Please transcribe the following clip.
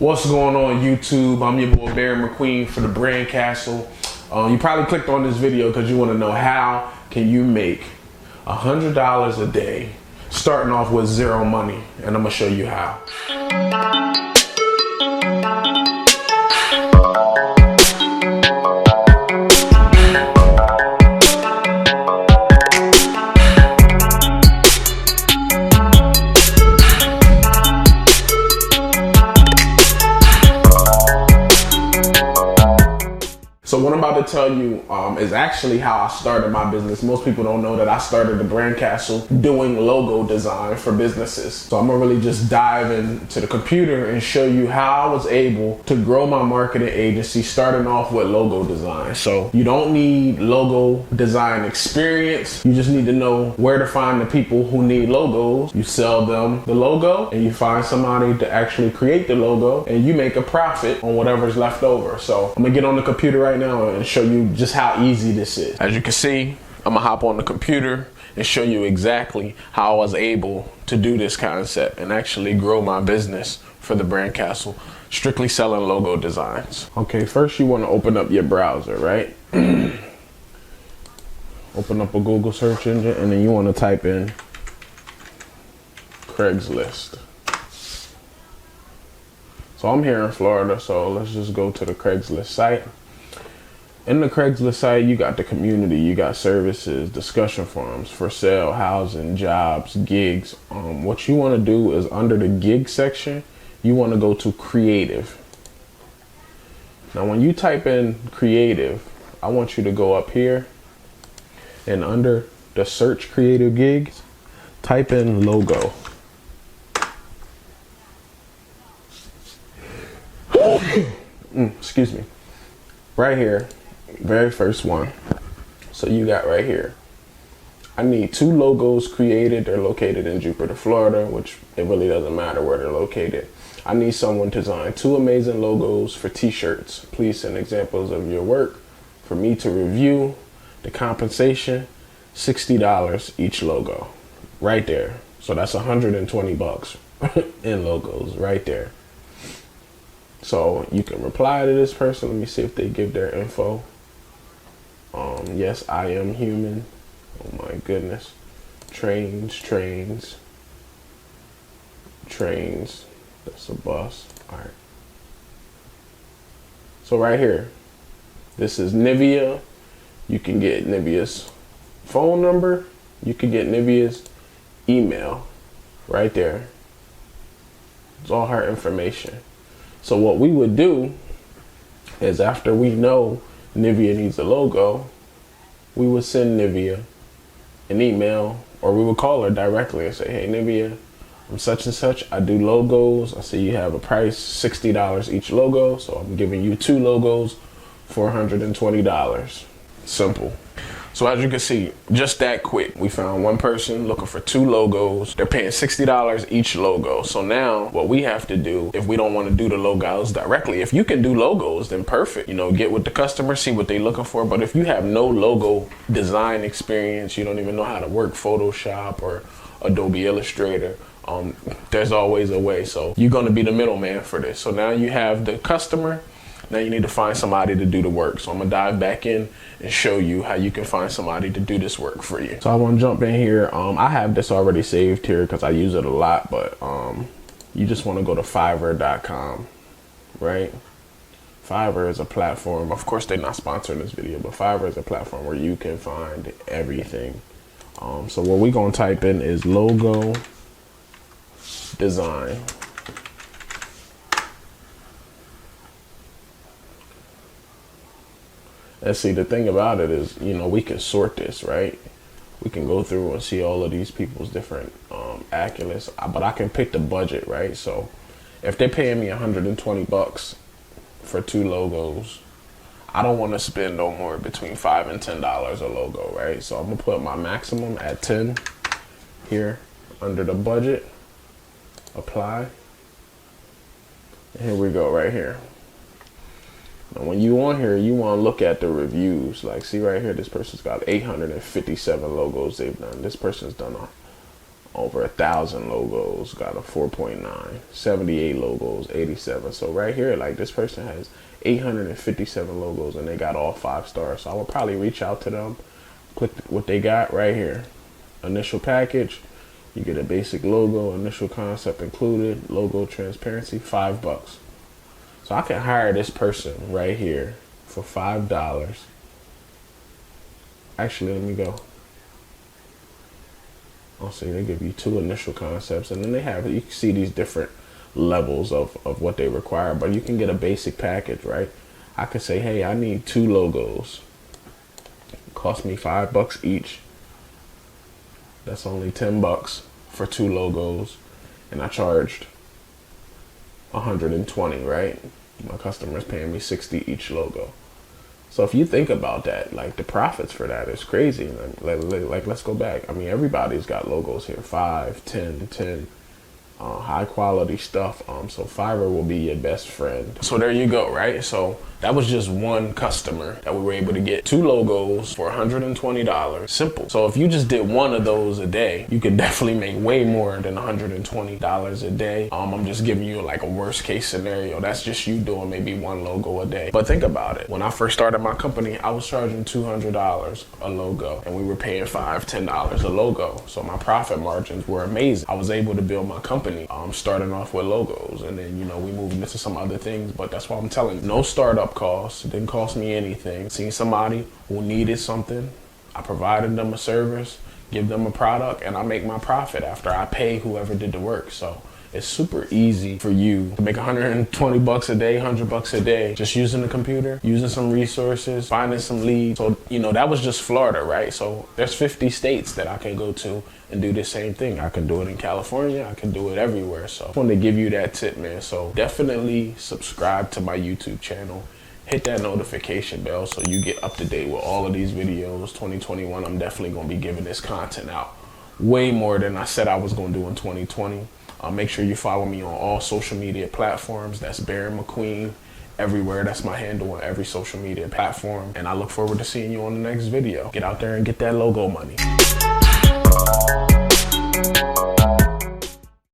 What's going on YouTube? I'm your boy Barry McQueen for the Brand Castle. You probably clicked on this video because you want to know how can you make $100 a day starting off with zero money, and I'm gonna show you how. So what I'm about to tell you is actually how I started my business. Most people don't know that I started the Brand Castle doing logo design for businesses. So I'm gonna really just dive into the computer and show you how I was able to grow my marketing agency starting off with logo design. So you don't need logo design experience. You just need to know where to find the people who need logos. You sell them the logo and you find somebody to actually create the logo and you make a profit on whatever's left over. So I'm gonna get on the computer right now and show you just how easy this is. As you can see, I'm gonna hop on the computer and show you exactly how I was able to do this concept and actually grow my business for the Brand Castle, strictly selling logo designs. Okay, first you want to open up your browser, right? Open up a Google search engine and then you want to type in Craigslist. So I'm here in Florida, so let's just go to the Craigslist site. In the Craigslist site, you got the community, you got services, discussion forums, for sale, housing, jobs, gigs. What you want to do is under the gig section, you want to go to creative. Now, when you type in creative, I want you to go up here and under the search creative gigs, type in logo. Excuse me. Right here. Very first one. So you got right here, I need 2 logos created. They're located in Jupiter, Florida, which it really doesn't matter where they're located. I need someone to design 2 amazing logos for t-shirts. Please send examples of your work for me to review. The compensation, $60 each logo. Right there. So that's 120 bucks in logos right there. So you can reply to this person. Let me see if they give their info. Yes, I am human. Oh my goodness. Trains. That's a bus. All right. So right here, this is Nivea. You can get Nivea's phone number. You can get Nivea's email right there. It's all her information. So what we would do is after we know Nivea needs a logo, we would send Nivea an email, or we would call her directly and say, hey Nivea, I'm such and such, I do logos. I see you have a price, $60 each logo, so I'm giving you 2 logos for $120. Simple. So as you can see, just that quick, we found one person looking for 2 logos. They're paying $60 each logo. So now what we have to do, if we don't want to do the logos directly, if you can do logos, then perfect. You know, get with the customer, see what they're looking for. But if you have no logo design experience, you don't even know how to work Photoshop or Adobe Illustrator, there's always a way. So you're going to be the middleman for this. So now you have the customer. Now you need to find somebody to do the work. So I'm gonna dive back in and show you how you can find somebody to do this work for you. So I want to jump in here. I have this already saved here because I use it a lot, but you just want to go to Fiverr.com, right? Fiverr is a platform. Of course, they're not sponsoring this video, but Fiverr is a platform where you can find everything. So what we're gonna type in is logo design. And see, the thing about it is, you know, we can sort this, right? We can go through and see all of these people's different accolades, but I can pick the budget, right? So if they're paying me 120 bucks for 2 logos, I don't want to spend no more between $5 and $10 a logo, right? So I'm gonna put my maximum at 10 here under the budget, apply. And here we go right here. Now when you on here, you want to look at the reviews. Like, see right here, this person's got 857 logos they've done. This person's done over 1,000 logos, got a 4.9, 78 logos, 87. So right here, like this person has 857 logos and they got all 5 stars. So I would probably reach out to them, click what they got right here. Initial package, you get a basic logo, initial concept included, logo transparency, $5. So I can hire this person right here for $5. Actually, let me go. I'll see, they give you 2 initial concepts, and then they have, you can see these different levels of what they require, but you can get a basic package, right? I could say, hey, I need 2 logos. It cost me $5 each. That's only $10 for 2 logos, and I charged 120, right? My customer's paying me 60 each logo. So if you think about that, like the profits for that is crazy. Like let's go back. I mean, everybody's got logos here, 5, 10, 10. High quality stuff. So Fiverr will be your best friend. So there you go, right? So that was just one customer that we were able to get 2 logos for $120. Simple. So if you just did one of those a day, you could definitely make way more than $120 a day. I'm just giving you like a worst case scenario. That's just you doing maybe 1 logo a day. But think about it. When I first started my company, I was charging $200 a logo and we were paying $5, $10 a logo. So my profit margins were amazing. I was able to build my company starting off with logos, and then we moved into some other things. But that's why I'm telling you, no startup costs. It didn't cost me anything. Seen somebody who needed something, I provided them a service, give them a product, and I make my profit after I pay whoever did the work. So it's super easy for you to make $120 a day, $100 a day, just using the computer, using some resources, finding some leads. So, that was just Florida, right? So there's 50 states that I can go to and do the same thing. I can do it in California. I can do it everywhere. So I just wanted to give you that tip, man. So definitely subscribe to my YouTube channel. Hit that notification bell so you get up to date with all of these videos. 2021, I'm definitely going to be giving this content out way more than I said I was going to do in 2020. Make sure you follow me on all social media platforms. That's Baron McQueen everywhere. That's my handle on every social media platform. And I look forward to seeing you on the next video. Get out there and get that logo money.